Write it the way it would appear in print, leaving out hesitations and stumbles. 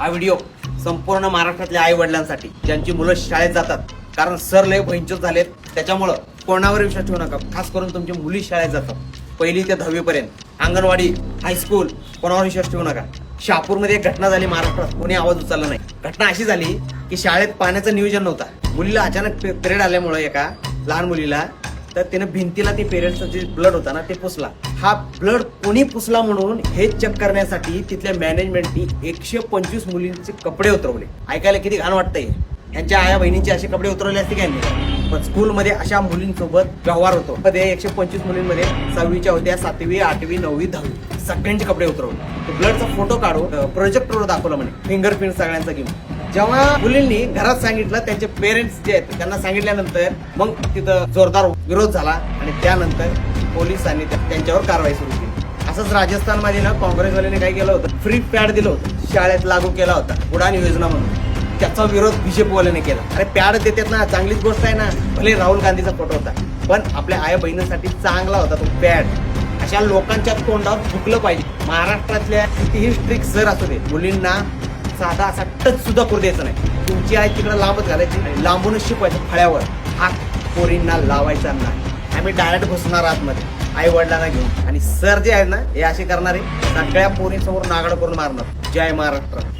हा व्हिडिओ संपूर्ण महाराष्ट्रातल्या आई वडिलांसाठी ज्यांची मुलं शाळेत जातात, कारण सर लय भयंकर झालेत, त्याच्यामुळं कोणावर विश्वास ठेवू नका. खास करून तुमची मुली शाळेत जातात 1ली ते 10वी पर्यंत, अंगणवाडी, हायस्कूल, कोणावर विश्वास ठेवू नका. शहापूरमध्ये एक घटना झाली महाराष्ट्रात, कोणी आवाज उचलला नाही. घटना अशी झाली की शाळेत पाण्याचं नियोजन नव्हता. मुलीला अचानक पिरियड आल्यामुळे एका लहान मुलीला, तर तिने भिंतीला ते पिरियडचा जे ब्लड होता ना ते पुसला. हा ब्लड कोणी पुसला म्हणून हे चेक करण्यासाठी तिथल्या मॅनेजमेंटनी 125 मुलींचे कपडे उतरवले. ऐकायला किती घाण वाटतंय. यांच्या आया बहिणींचे असे कपडे उतरवले असते काय नाही, पण स्कूलमध्ये अशा मुलींसोबत व्यवहार होतो. मध्ये 125 मुलींमध्ये 6वीच्या होत्या, 7वी, 8वी, 9वी, 10वी सगळ्यांचे कपडे उतरवले. ब्लडचा फोटो काढून प्रोजेक्टवर दाखवलं म्हणे, फिंगरप्रिंट सगळ्यांचा घेऊन. जेव्हा मुलींनी घरात सांगितलं, त्यांचे पेरेंट्स जे आहेत त्यांना सांगितल्यानंतर मग तिथं जोरदार विरोध झाला आणि त्यानंतर पोलिसांनी त्यांच्यावर कारवाई सुरू केली. असंच राजस्थानमध्ये ना काँग्रेसवाल्यांनी काय केलं होतं, फ्री पॅड दिलं होतं, शाळेत लागू केला होता उडान योजना म्हणून. त्याचा विरोध बीजेपीवाल्याने केला. अरे पॅड देतात ना, चांगलीच गोष्ट आहे ना. भले राहुल गांधीचा फोटो होता, पण आपल्या आई बहिणींसाठी चांगला होता तो पॅड. अशा लोकांच्या तोंडावर थुकलं पाहिजे. महाराष्ट्रातल्या कितीही स्ट्रिक्ट सर असू दे, मुलींना साधा असा टच सुद्धा करू द्यायचं नाही. तुमची आई तिकडे लांबच घालायची, लांबूनच शिकवायचं फळ्यावर. हात पोरींना लावायचा नाही. आम्ही डायरेक्ट घुसणार आतमध्ये आई वडिलांना घेऊन, आणि सर जे आहेत ना हे असे करणारे सगळ्या पोरींसमोर नागाड करून मारणार. जय महाराष्ट्र.